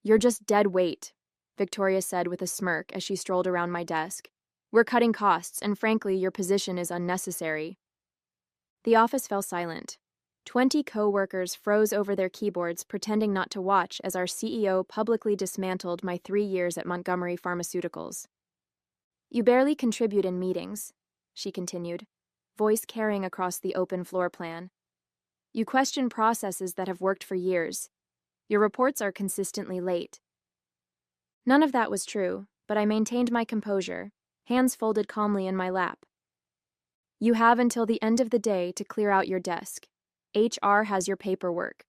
"You're just dead weight," Victoria said with a smirk as she strolled around my desk. "We're cutting costs, and frankly, your position is unnecessary." The office fell silent. 20 co-workers froze over their keyboards, pretending not to watch as our CEO publicly dismantled my 3 years at Montgomery Pharmaceuticals. "You barely contribute in meetings," she continued, voice carrying across the open floor plan. "You question processes that have worked for years. Your reports are consistently late." None of that was true, but I maintained my composure, hands folded calmly in my lap. "You have until the end of the day to clear out your desk. HR has your paperwork."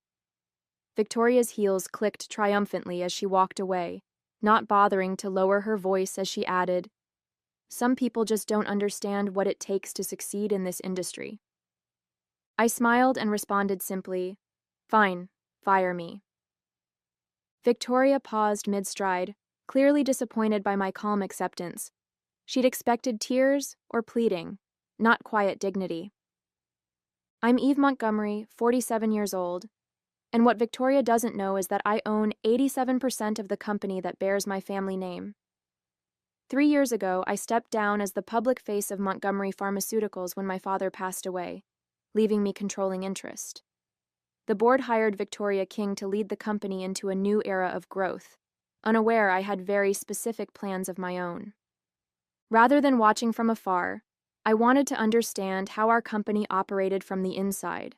Victoria's heels clicked triumphantly as she walked away, not bothering to lower her voice as she added, "Some people just don't understand what it takes to succeed in this industry." I smiled and responded simply, "Fine, fire me." Victoria paused mid-stride, clearly disappointed by my calm acceptance. She'd expected tears or pleading, not quiet dignity. "I'm Eve Montgomery, 47 years old, and what Victoria doesn't know is that I own 87% of the company that bears my family name. 3 years ago, I stepped down as the public face of Montgomery Pharmaceuticals when my father passed away, leaving me controlling interest. The board hired Victoria King to lead the company into a new era of growth, unaware I had very specific plans of my own. Rather than watching from afar, I wanted to understand how our company operated from the inside.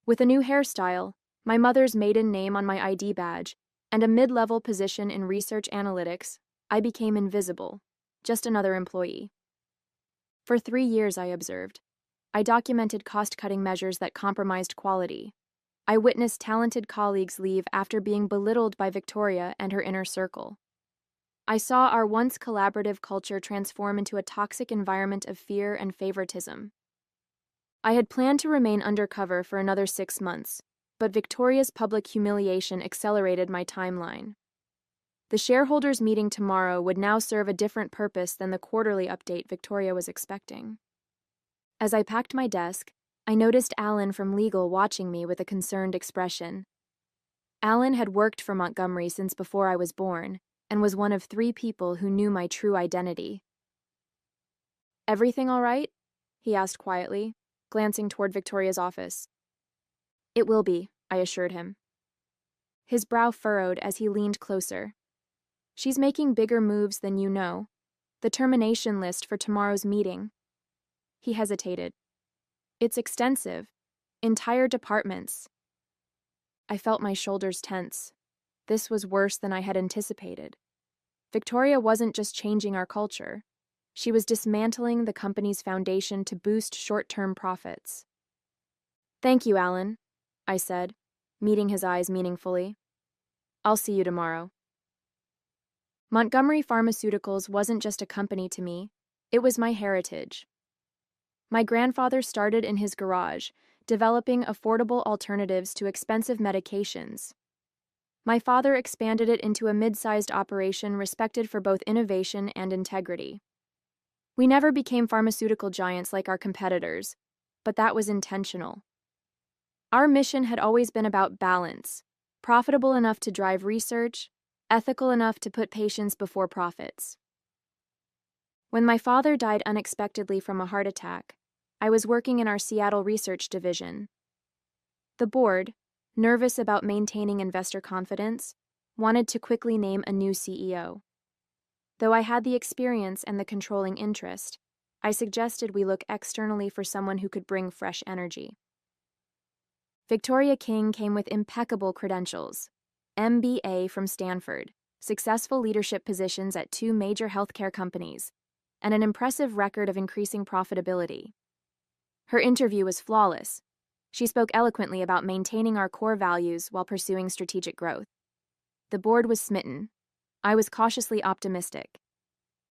With a new hairstyle, my mother's maiden name on my ID badge, and a mid-level position in research analytics, I became invisible, just another employee. For 3 years, I observed. I documented cost-cutting measures that compromised quality. I witnessed talented colleagues leave after being belittled by Victoria and her inner circle. I saw our once collaborative culture transform into a toxic environment of fear and favoritism. I had planned to remain undercover for another 6 months, but Victoria's public humiliation accelerated my timeline. The shareholders' meeting tomorrow would now serve a different purpose than the quarterly update Victoria was expecting. As I packed my desk, I noticed Alan from legal watching me with a concerned expression. Alan had worked for Montgomery since before I was born, and was one of 3 people who knew my true identity. "Everything all right?" he asked quietly, glancing toward Victoria's office. "It will be," I assured him. His brow furrowed as he leaned closer. "She's making bigger moves than you know. The termination list for tomorrow's meeting." He hesitated. "It's extensive. Entire departments." I felt my shoulders tense. This was worse than I had anticipated. Victoria wasn't just changing our culture. She was dismantling the company's foundation to boost short-term profits. "Thank you, Alan," I said, meeting his eyes meaningfully. "I'll see you tomorrow." Montgomery Pharmaceuticals wasn't just a company to me, it was my heritage. My grandfather started in his garage, developing affordable alternatives to expensive medications. My father expanded it into a mid-sized operation respected for both innovation and integrity. We never became pharmaceutical giants like our competitors, but that was intentional. Our mission had always been about balance, profitable enough to drive research, ethical enough to put patients before profits. When my father died unexpectedly from a heart attack, I was working in our Seattle research division. The board, nervous about maintaining investor confidence, wanted to quickly name a new CEO. Though I had the experience and the controlling interest, I suggested we look externally for someone who could bring fresh energy. Victoria King came with impeccable credentials: MBA from Stanford, successful leadership positions at 2 major healthcare companies, and an impressive record of increasing profitability. Her interview was flawless. She spoke eloquently about maintaining our core values while pursuing strategic growth. The board was smitten. I was cautiously optimistic.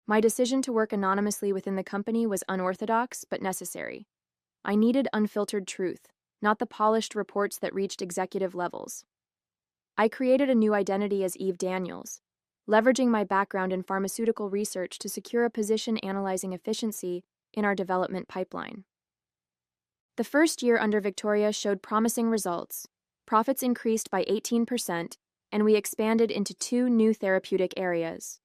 My decision to work anonymously within the company was unorthodox but necessary. I needed unfiltered truth, not the polished reports that reached executive levels. I created a new identity as Eve Daniels, leveraging my background in pharmaceutical research to secure a position analyzing efficiency in our development pipeline. The first year under Victoria showed promising results. Profits increased by 18%, and we expanded into 2 new therapeutic areas.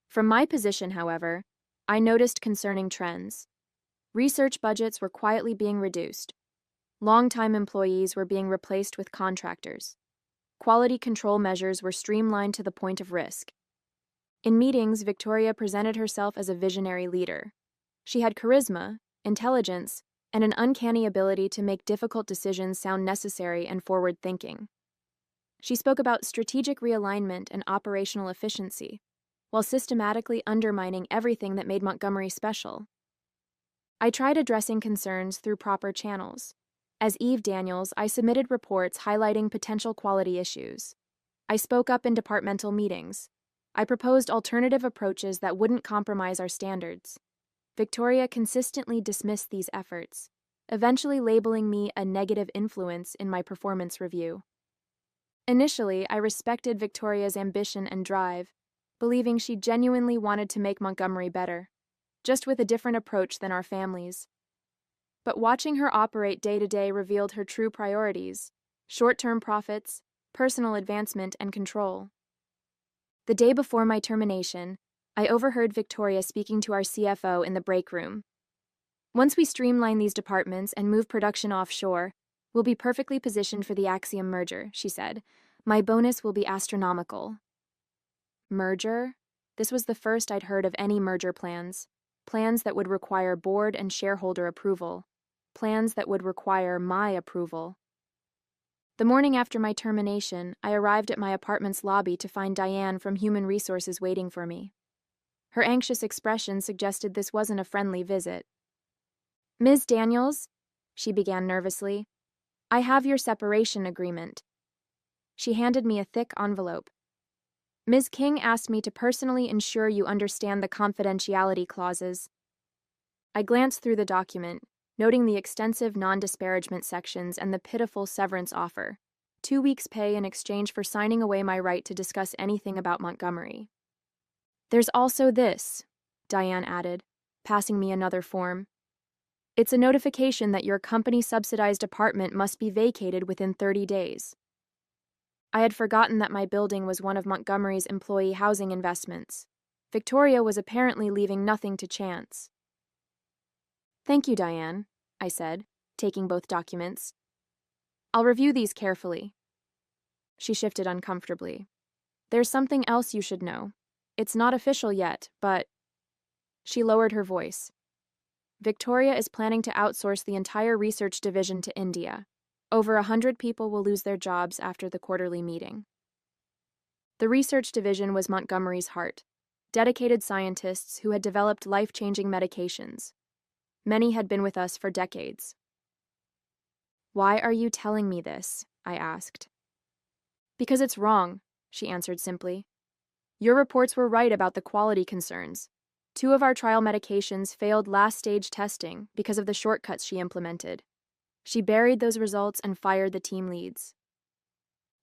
From my position, however, I noticed concerning trends. Research budgets were quietly being reduced. Long-time employees were being replaced with contractors. Quality control measures were streamlined to the point of risk. In meetings, Victoria presented herself as a visionary leader. She had charisma, intelligence, and an uncanny ability to make difficult decisions sound necessary and forward-thinking. She spoke about strategic realignment and operational efficiency, while systematically undermining everything that made Montgomery special. I tried addressing concerns through proper channels. As Eve Daniels, I submitted reports highlighting potential quality issues. I spoke up in departmental meetings. I proposed alternative approaches that wouldn't compromise our standards. Victoria consistently dismissed these efforts, eventually labeling me a negative influence in my performance review. Initially, I respected Victoria's ambition and drive, believing she genuinely wanted to make Montgomery better, just with a different approach than our families. But watching her operate day to day revealed her true priorities: short-term profits, personal advancement, and control. The day before my termination, I overheard Victoria speaking to our CFO in the break room. "Once we streamline these departments and move production offshore, we'll be perfectly positioned for the Axiom merger," she said. "My bonus will be astronomical." Merger? This was the first I'd heard of any merger plans. Plans that would require board and shareholder approval. Plans that would require my approval. The morning after my termination, I arrived at my apartment's lobby to find Diane from Human Resources waiting for me. Her anxious expression suggested this wasn't a friendly visit. "Ms. Daniels," she began nervously, "I have your separation agreement." She handed me a thick envelope. "Ms. King asked me to personally ensure you understand the confidentiality clauses." I glanced through the document, noting the extensive non-disparagement sections and the pitiful severance offer: 2 weeks' pay in exchange for signing away my right to discuss anything about Montgomery. "There's also this," Diane added, passing me another form. "It's a notification that your company-subsidized apartment must be vacated within 30 days. I had forgotten that my building was one of Montgomery's employee housing investments. Victoria was apparently leaving nothing to chance. "Thank you, Diane," I said, taking both documents. "I'll review these carefully." She shifted uncomfortably. "There's something else you should know. It's not official yet, but—" She lowered her voice. "Victoria is planning to outsource the entire research division to India. Over 100 people will lose their jobs after the quarterly meeting." The research division was Montgomery's heart, dedicated scientists who had developed life-changing medications. Many had been with us for decades. "Why are you telling me this?" I asked. "Because it's wrong," she answered simply. "Your reports were right about the quality concerns. 2 of our trial medications failed last-stage testing because of the shortcuts she implemented. She buried those results and fired the team leads."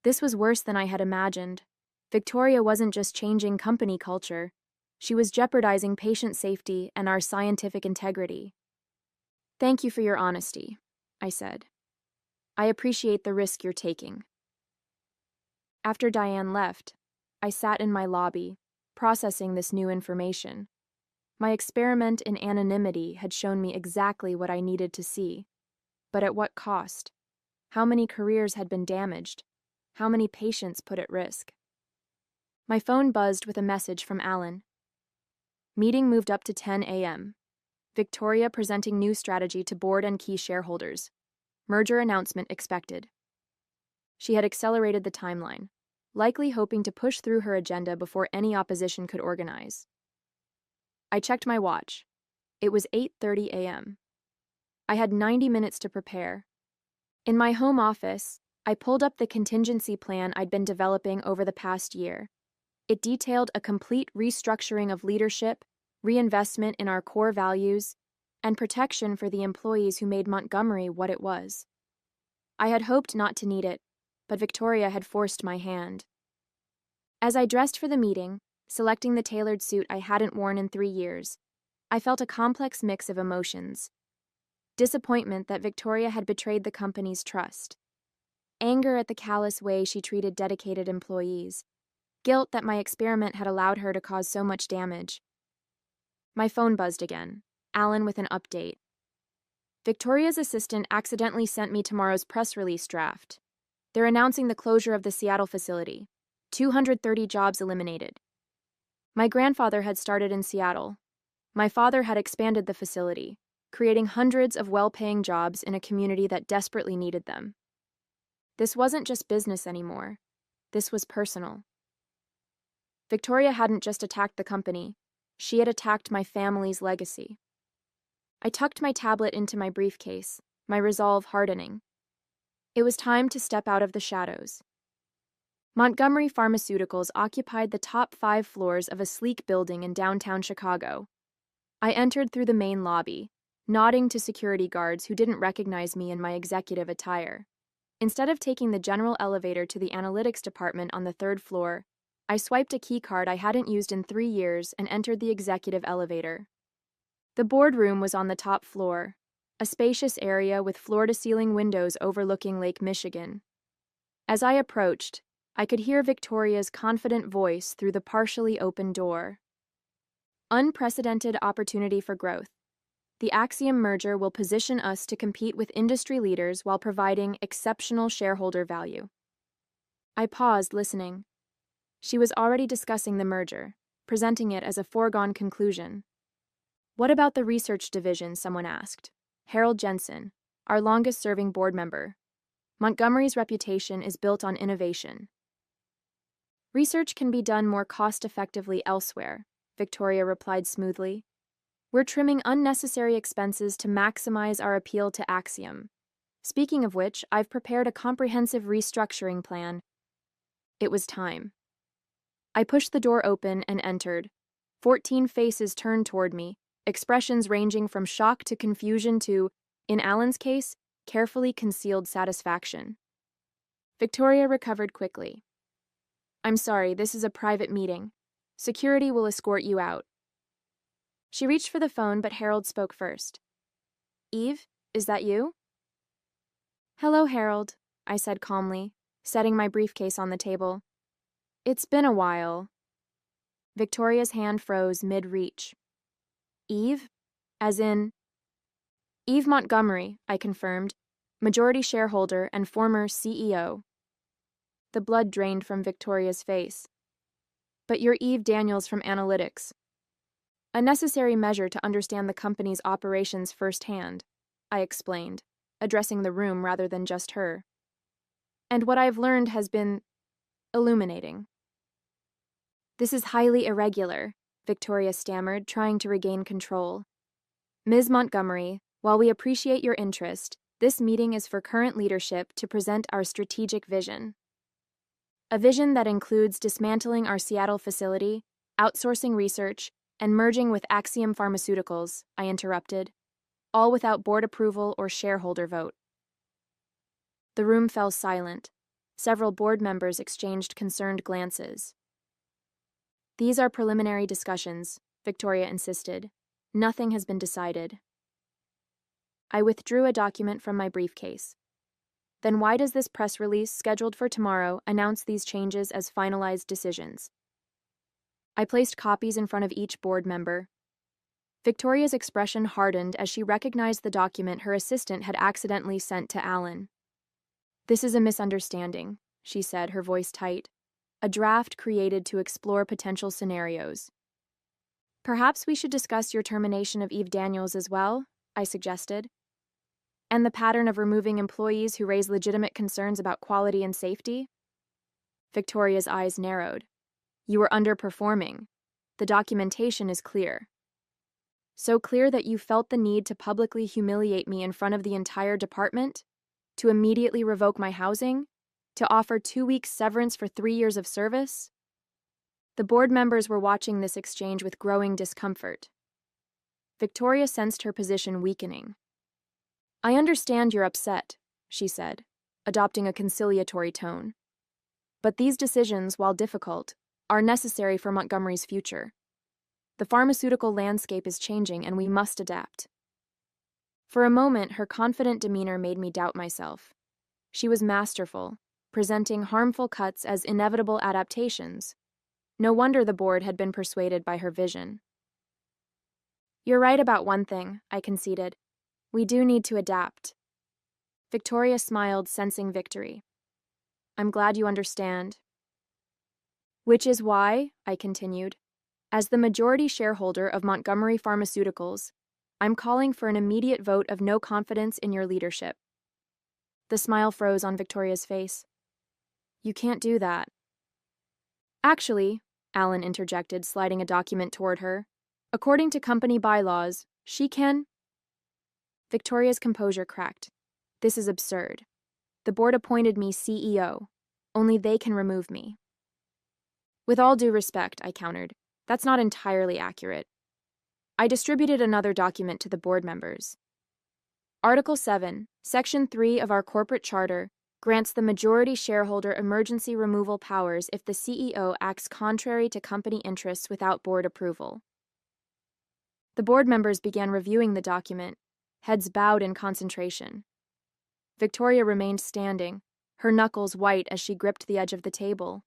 This was worse than I had imagined. Victoria wasn't just changing company culture. She was jeopardizing patient safety and our scientific integrity. "Thank you for your honesty," I said. "I appreciate the risk you're taking." After Diane left, I sat in my lobby, processing this new information. My experiment in anonymity had shown me exactly what I needed to see. But at what cost? How many careers had been damaged? How many patients put at risk? My phone buzzed with a message from Alan. Meeting moved up to 10 a.m. Victoria presenting new strategy to board and key shareholders. Merger announcement expected. She had accelerated the timeline, likely hoping to push through her agenda before any opposition could organize. I checked my watch. It was 8:30 a.m. I had 90 minutes to prepare. In my home office, I pulled up the contingency plan I'd been developing over the past year. It detailed a complete restructuring of leadership, reinvestment in our core values, and protection for the employees who made Montgomery what it was. I had hoped not to need it, but Victoria had forced my hand. As I dressed for the meeting, selecting the tailored suit I hadn't worn in 3 years, I felt a complex mix of emotions. Disappointment that Victoria had betrayed the company's trust. anger at the callous way she treated dedicated employees, guilt that my experiment had allowed her to cause so much damage. My phone buzzed again, Alan with an update. Victoria's assistant accidentally sent me tomorrow's press release draft. They're announcing the closure of the Seattle facility. 230 jobs eliminated. My grandfather had started in Seattle. My father had expanded the facility, creating hundreds of well-paying jobs in a community that desperately needed them. This wasn't just business anymore. This was personal. Victoria hadn't just attacked the company. She had attacked my family's legacy. I tucked my tablet into my briefcase, my resolve hardening. It was time to step out of the shadows. Montgomery Pharmaceuticals occupied the top 5 floors of a sleek building in downtown Chicago. I entered through the main lobby, nodding to security guards who didn't recognize me in my executive attire. Instead of taking the general elevator to the analytics department on the 3rd floor, I swiped a keycard I hadn't used in 3 years and entered the executive elevator. The boardroom was on the top floor, a spacious area with floor-to-ceiling windows overlooking Lake Michigan. As I approached, I could hear Victoria's confident voice through the partially open door. Unprecedented opportunity for growth. The Axiom merger will position us to compete with industry leaders while providing exceptional shareholder value. I paused, listening. She was already discussing the merger, presenting it as a foregone conclusion. What about the research division, someone asked. Harold Jensen, our longest-serving board member. Montgomery's reputation is built on innovation. Research can be done more cost-effectively elsewhere, Victoria replied smoothly. We're trimming unnecessary expenses to maximize our appeal to Axiom. Speaking of which, I've prepared a comprehensive restructuring plan. It was time. I pushed the door open and entered. 14 faces turned toward me, expressions ranging from shock to confusion to, in Alan's case, carefully concealed satisfaction. Victoria recovered quickly. I'm sorry, this is a private meeting. Security will escort you out. She reached for the phone, but Harold spoke first. Eve, is that you? Hello, Harold, I said calmly, setting my briefcase on the table. It's been a while. Victoria's hand froze mid-reach. Eve? As in? Eve Montgomery, I confirmed, majority shareholder and former CEO. The blood drained from Victoria's face. But you're Eve Daniels from Analytics. A necessary measure to understand the company's operations firsthand, I explained, addressing the room rather than just her. And what I've learned has been illuminating. This is highly irregular, Victoria stammered, trying to regain control. Ms. Montgomery, while we appreciate your interest, this meeting is for current leadership to present our strategic vision. A vision that includes dismantling our Seattle facility, outsourcing research, and merging with Axiom Pharmaceuticals, I interrupted, all without board approval or shareholder vote. The room fell silent. Several board members exchanged concerned glances. These are preliminary discussions, Victoria insisted. Nothing has been decided. I withdrew a document from my briefcase. Then why does this press release, scheduled for tomorrow, announce these changes as finalized decisions? I placed copies in front of each board member. Victoria's expression hardened as she recognized the document her assistant had accidentally sent to Alan. This is a misunderstanding, she said, her voice tight. A draft created to explore potential scenarios. Perhaps we should discuss your termination of Eve Daniels as well, I suggested. And the pattern of removing employees who raise legitimate concerns about quality and safety? Victoria's eyes narrowed. You were underperforming. The documentation is clear. So clear that you felt the need to publicly humiliate me in front of the entire department? To immediately revoke my housing? To offer 2 weeks severance for 3 years of service? The board members were watching this exchange with growing discomfort. Victoria sensed her position weakening. I understand you're upset, she said, adopting a conciliatory tone. But these decisions, while difficult, are necessary for Montgomery's future. The pharmaceutical landscape is changing and we must adapt. For a moment, her confident demeanor made me doubt myself. She was masterful, presenting harmful cuts as inevitable adaptations. No wonder the board had been persuaded by her vision. "You're right about one thing," I conceded. "We do need to adapt." Victoria smiled, sensing victory. "I'm glad you understand." "Which is why," I continued, "as the majority shareholder of Montgomery Pharmaceuticals, I'm calling for an immediate vote of no confidence in your leadership." The smile froze on Victoria's face. "You can't do that." "Actually," Alan interjected, sliding a document toward her, "according to company bylaws, she can—" Victoria's composure cracked. "This is absurd. The board appointed me CEO. Only they can remove me." "With all due respect," I countered, "that's not entirely accurate." I distributed another document to the board members. Article 7, Section 3 of our corporate charter grants the majority shareholder emergency removal powers if the CEO acts contrary to company interests without board approval. The board members began reviewing the document, heads bowed in concentration. Victoria remained standing, her knuckles white as she gripped the edge of the table.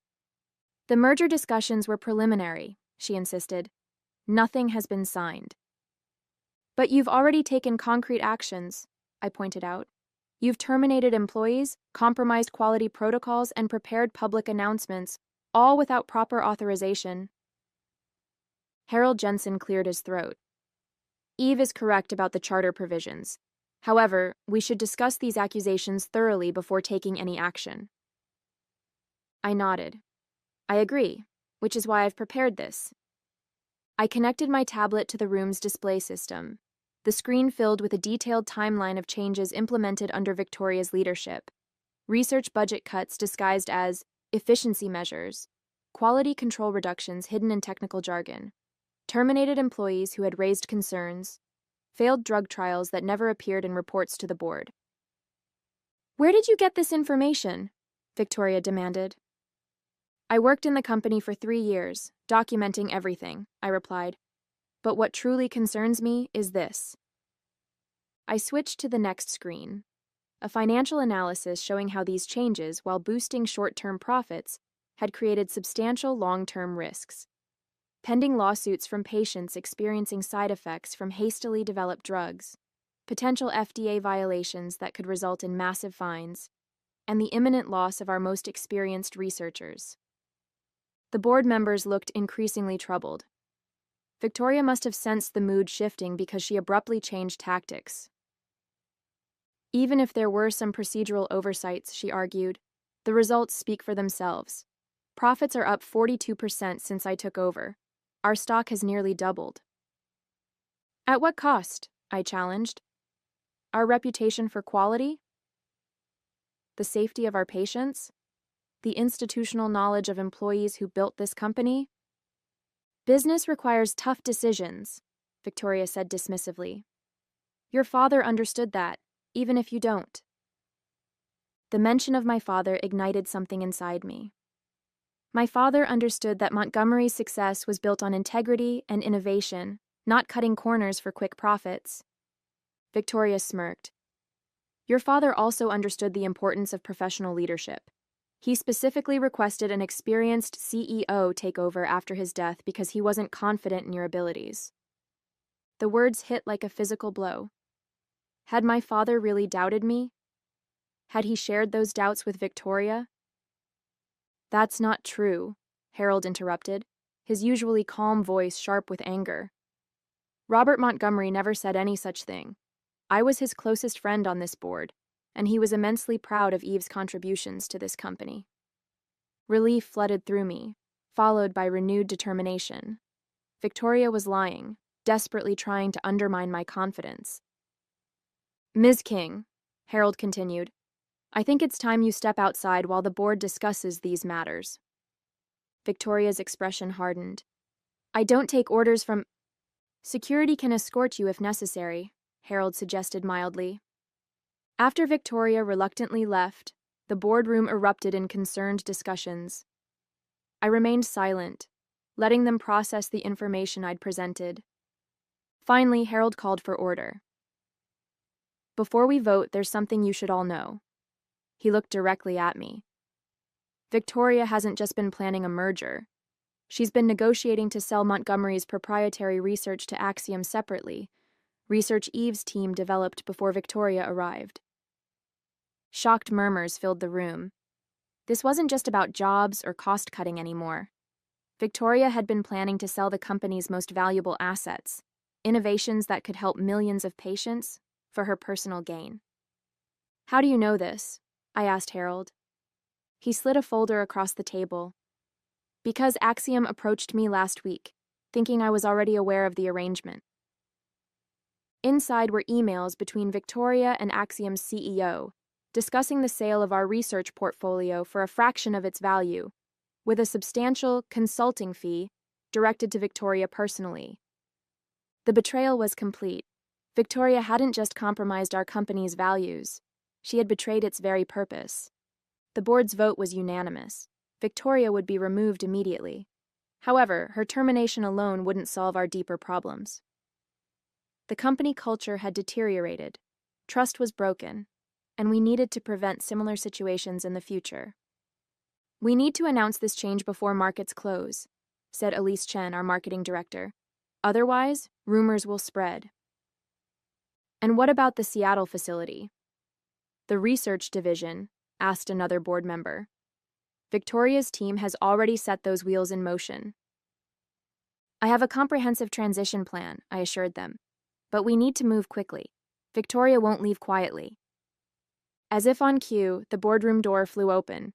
"The merger discussions were preliminary," she insisted. "Nothing has been signed." "But you've already taken concrete actions," I pointed out. "You've terminated employees, compromised quality protocols, and prepared public announcements, all without proper authorization." Harold Jensen cleared his throat. "Eve is correct about the charter provisions. However, we should discuss these accusations thoroughly before taking any action." I nodded. "I agree, which is why I've prepared this." I connected my tablet to the room's display system, the screen filled with a detailed timeline of changes implemented under Victoria's leadership. Research budget cuts disguised as efficiency measures, quality control reductions hidden in technical jargon, terminated employees who had raised concerns, failed drug trials that never appeared in reports to the board. "Where did you get this information?" Victoria demanded. "I worked in the company for 3 years, documenting everything," I replied. "But what truly concerns me is this." I switched to the next screen. A financial analysis showing how these changes, while boosting short-term profits, had created substantial long-term risks. Pending lawsuits from patients experiencing side effects from hastily developed drugs, potential FDA violations that could result in massive fines, and the imminent loss of our most experienced researchers. The board members looked increasingly troubled. Victoria must have sensed the mood shifting because she abruptly changed tactics. "Even if there were some procedural oversights," she argued, "the results speak for themselves. Profits are up 42% since I took over. Our stock has nearly doubled." "At what cost?" I challenged. "Our reputation for quality? The safety of our patients? The institutional knowledge of employees who built this company?" "Business requires tough decisions," Victoria said dismissively. "Your father understood that, even if you don't." The mention of my father ignited something inside me. My father understood that Montgomery's success was built on integrity and innovation, not cutting corners for quick profits. Victoria smirked. "Your father also understood the importance of professional leadership. He specifically requested an experienced CEO take over after his death because he wasn't confident in your abilities." The words hit like a physical blow. Had my father really doubted me? Had he shared those doubts with Victoria? "That's not true," Harold interrupted, his usually calm voice sharp with anger. "Robert Montgomery never said any such thing. I was his closest friend on this board, and he was immensely proud of Eve's contributions to this company." Relief flooded through me, followed by renewed determination. Victoria was lying, desperately trying to undermine my confidence. "Ms. King," Harold continued, "I think it's time you step outside while the board discusses these matters." Victoria's expression hardened. "I don't take orders from—" "Security can escort you if necessary," Harold suggested mildly. After Victoria reluctantly left, the boardroom erupted in concerned discussions. I remained silent, letting them process the information I'd presented. Finally, Harold called for order. "Before we vote, there's something you should all know. He looked directly at me. Victoria hasn't just been planning a merger. She's been negotiating to sell Montgomery's proprietary research to Axiom separately, research Eve's team developed before Victoria arrived. Shocked murmurs filled the room. This wasn't just about jobs or cost-cutting anymore. Victoria had been planning to sell the company's most valuable assets, innovations that could help millions of patients, for her personal gain. "How do you know this?" I asked Harold. He slid a folder across the table. "Because Axiom approached me last week, thinking I was already aware of the arrangement." Inside were emails between Victoria and Axiom's CEO, discussing the sale of our research portfolio for a fraction of its value, with a substantial consulting fee directed to Victoria personally. The betrayal was complete. Victoria hadn't just compromised our company's values, she had betrayed its very purpose. The board's vote was unanimous. Victoria would be removed immediately. However, her termination alone wouldn't solve our deeper problems. The company culture had deteriorated, trust was broken, and we needed to prevent similar situations in the future. "We need to announce this change before markets close," said Elise Chen, our marketing director. "Otherwise, rumors will spread." "And what about the Seattle facility?" "The research division," asked another board member. "Victoria's team has already set those wheels in motion." "I have a comprehensive transition plan," I assured them. "But we need to move quickly. Victoria won't leave quietly." As if on cue, the boardroom door flew open.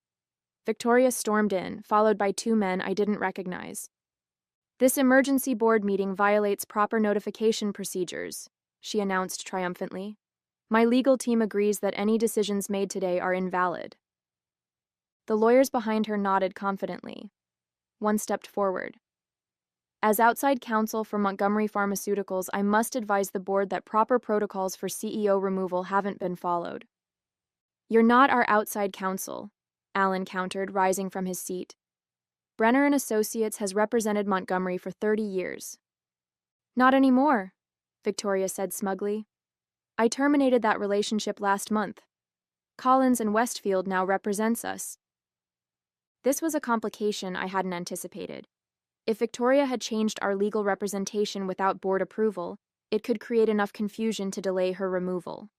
Victoria stormed in, followed by two men I didn't recognize. "This emergency board meeting violates proper notification procedures," she announced triumphantly. "My legal team agrees that any decisions made today are invalid." The lawyers behind her nodded confidently. One stepped forward. "As outside counsel for Montgomery Pharmaceuticals, I must advise the board that proper protocols for CEO removal haven't been followed." "You're not our outside counsel," Allen countered, rising from his seat. "Brenner and Associates has represented Montgomery for 30 years. "Not anymore," Victoria said smugly. "I terminated that relationship last month. Collins and Westfield now represents us." This was a complication I hadn't anticipated. If Victoria had changed our legal representation without board approval, it could create enough confusion to delay her removal.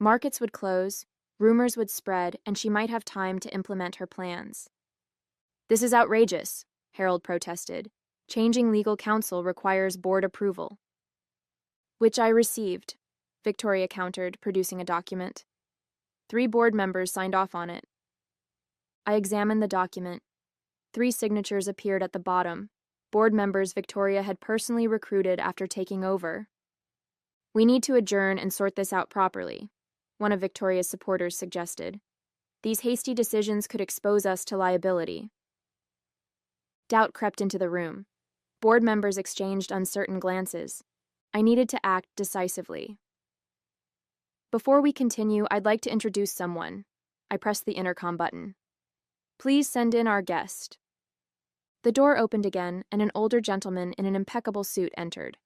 Markets would close, rumors would spread, and she might have time to implement her plans. "This is outrageous," Harold protested. "Changing legal counsel requires board approval." "Which I received," Victoria countered, producing a document. 3 board members signed off on it. I examined the document. 3 signatures appeared at the bottom, board members Victoria had personally recruited after taking over. "We need to adjourn and sort this out properly," one of Victoria's supporters suggested. "These hasty decisions could expose us to liability." Doubt crept into the room. Board members exchanged uncertain glances. I needed to act decisively. "Before we continue, I'd like to introduce someone." I pressed the intercom button. "Please send in our guest." The door opened again, and an older gentleman in an impeccable suit entered.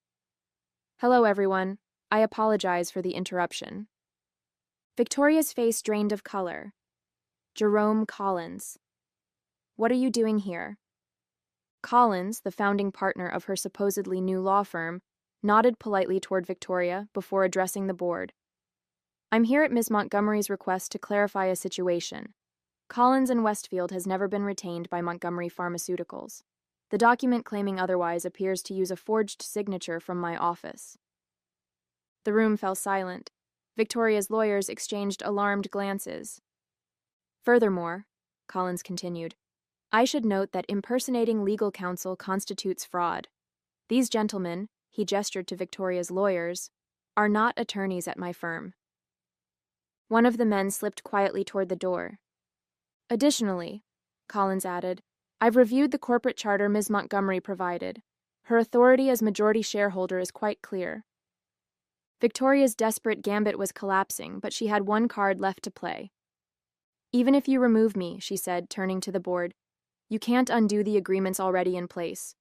"Hello, everyone. I apologize for the interruption." Victoria's face drained of color. "Jerome Collins. What are you doing here?" Collins, the founding partner of her supposedly new law firm, nodded politely toward Victoria before addressing the board. "I'm here at Ms. Montgomery's request to clarify a situation. Collins and Westfield has never been retained by Montgomery Pharmaceuticals. The document claiming otherwise appears to use a forged signature from my office." The room fell silent. Victoria's lawyers exchanged alarmed glances. "Furthermore," Collins continued, "I should note that impersonating legal counsel constitutes fraud. These gentlemen," he gestured to Victoria's lawyers, "are not attorneys at my firm." One of the men slipped quietly toward the door. "Additionally," Collins added, "I've reviewed the corporate charter Ms. Montgomery provided. Her authority as majority shareholder is quite clear." Victoria's desperate gambit was collapsing, but she had one card left to play. "Even if you remove me," she said, turning to the board, "you can't undo the agreements already in place.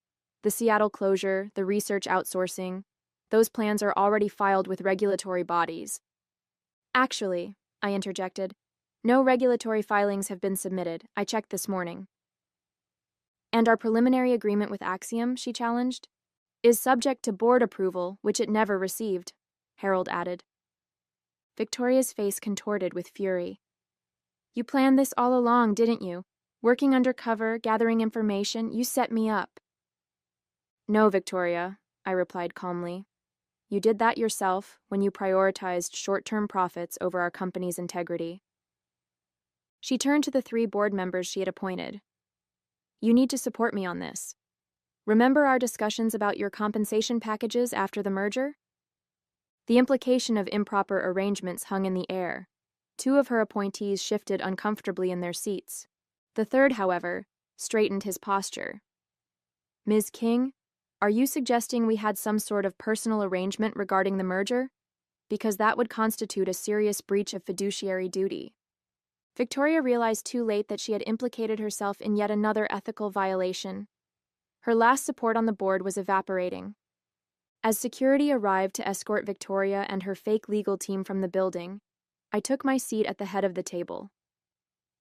The Seattle closure, the research outsourcing, those plans are already filed with regulatory bodies." "Actually," I interjected, No regulatory filings have been submitted. I checked this morning. And our preliminary agreement with Axiom, she challenged, is subject to board approval, which it never received, Harold added. Victoria's face contorted with fury. You planned this all along, didn't you? Working undercover, gathering information, you set me up. No, Victoria, I replied calmly. You did that yourself when you prioritized short-term profits over our company's integrity. She turned to the 3 board members she had appointed. You need to support me on this. Remember our discussions about your compensation packages after the merger? The implication of improper arrangements hung in the air. 2 of her appointees shifted uncomfortably in their seats. The third, however, straightened his posture. Ms. King, are you suggesting we had some sort of personal arrangement regarding the merger? Because that would constitute a serious breach of fiduciary duty. Victoria realized too late that she had implicated herself in yet another ethical violation. Her last support on the board was evaporating. As security arrived to escort Victoria and her fake legal team from the building, I took my seat at the head of the table.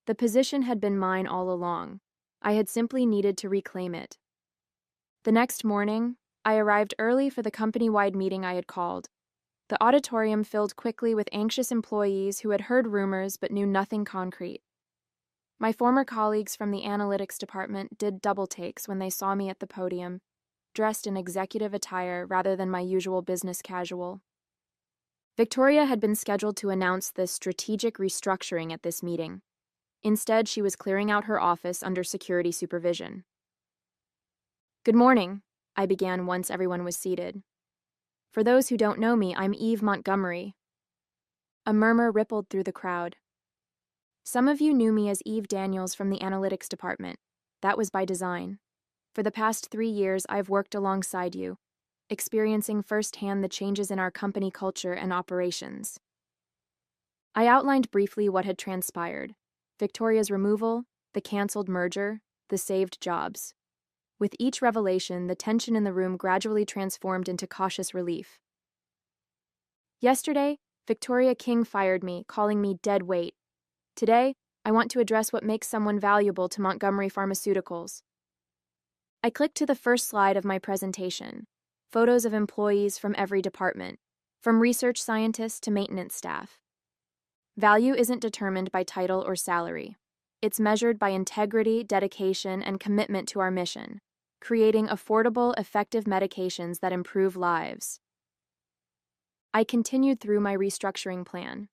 The position had been mine all along. I had simply needed to reclaim it. The next morning, I arrived early for the company-wide meeting I had called. The auditorium filled quickly with anxious employees who had heard rumors but knew nothing concrete. My former colleagues from the analytics department did double takes when they saw me at the podium, dressed in executive attire rather than my usual business casual. Victoria had been scheduled to announce the strategic restructuring at this meeting. Instead, she was clearing out her office under security supervision. Good morning, I began once everyone was seated. For those who don't know me, I'm Eve Montgomery. A murmur rippled through the crowd. Some of you knew me as Eve Daniels from the analytics department. That was by design. For the past 3 years, I've worked alongside you, experiencing firsthand the changes in our company culture and operations. I outlined briefly what had transpired: Victoria's removal, the canceled merger, the saved jobs. With each revelation, the tension in the room gradually transformed into cautious relief. Yesterday, Victoria King fired me, calling me dead weight. Today, I want to address what makes someone valuable to Montgomery Pharmaceuticals. I clicked to the first slide of my presentation. Photos of employees from every department, from research scientists to maintenance staff. Value isn't determined by title or salary. It's measured by integrity, dedication, and commitment to our mission, creating affordable, effective medications that improve lives. I continued through my restructuring plan,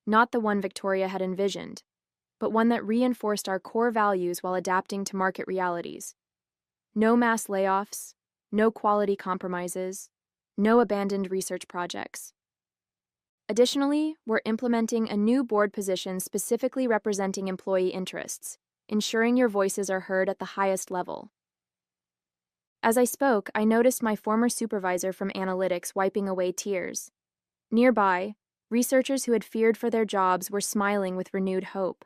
not the one Victoria had envisioned, but one that reinforced our core values while adapting to market realities. No mass layoffs, no quality compromises, no abandoned research projects. Additionally, we're implementing a new board position specifically representing employee interests, ensuring your voices are heard at the highest level. As I spoke, I noticed my former supervisor from analytics wiping away tears. Nearby, researchers who had feared for their jobs were smiling with renewed hope.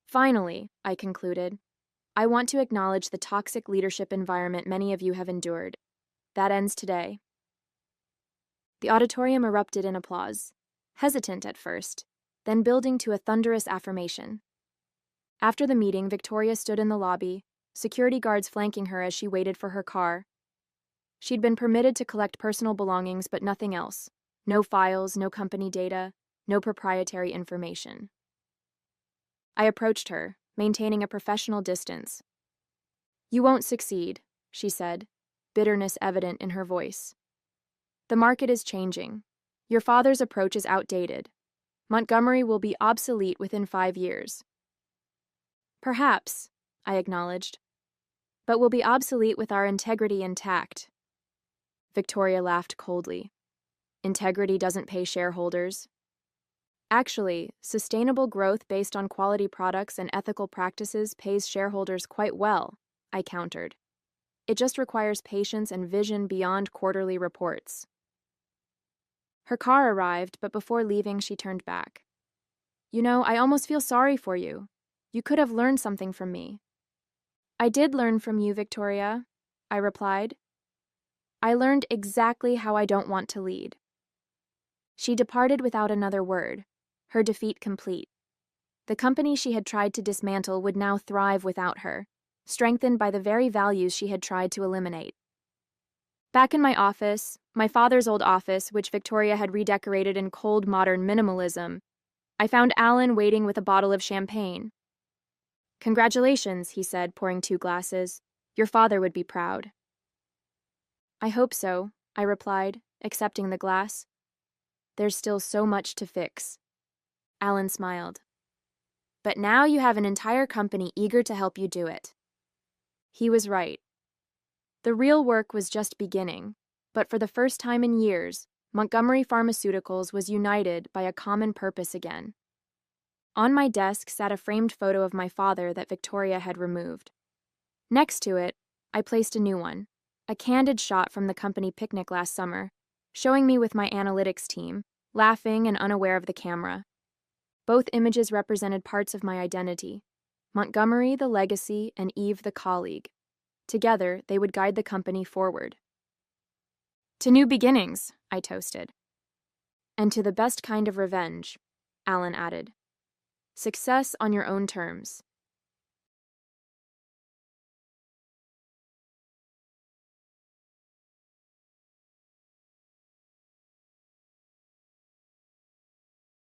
Finally, I concluded, I want to acknowledge the toxic leadership environment many of you have endured. That ends today. The auditorium erupted in applause, hesitant at first, then building to a thunderous affirmation. After the meeting, Victoria stood in the lobby, security guards flanking her as she waited for her car. She'd been permitted to collect personal belongings, but nothing else. No files, no company data, no proprietary information. I approached her, maintaining a professional distance. You won't succeed, she said, bitterness evident in her voice. The market is changing. Your father's approach is outdated. Montgomery will be obsolete within 5 years. Perhaps, I acknowledged, but will be obsolete with our integrity intact. Victoria laughed coldly. Integrity doesn't pay shareholders. Actually, sustainable growth based on quality products and ethical practices pays shareholders quite well, I countered. It just requires patience and vision beyond quarterly reports. Her car arrived, but before leaving, she turned back. You know, I almost feel sorry for you. You could have learned something from me. I did learn from you, Victoria, I replied. I learned exactly how I don't want to lead. She departed without another word, her defeat complete. The company she had tried to dismantle would now thrive without her, strengthened by the very values she had tried to eliminate. Back in my office, my father's old office, which Victoria had redecorated in cold modern minimalism, I found Alan waiting with a bottle of champagne. "Congratulations," he said, pouring 2 glasses. "Your father would be proud." "I hope so," I replied, accepting the glass. "There's still so much to fix." Alan smiled. "But now you have an entire company eager to help you do it." He was right. The real work was just beginning, but for the first time in years, Montgomery Pharmaceuticals was united by a common purpose again. On my desk sat a framed photo of my father that Victoria had removed. Next to it, I placed a new one, a candid shot from the company picnic last summer, showing me with my analytics team, laughing and unaware of the camera. Both images represented parts of my identity: Montgomery the legacy and Eve the colleague. Together, they would guide the company forward. "To new beginnings," I toasted. "And to the best kind of revenge," Alan added. "Success on your own terms."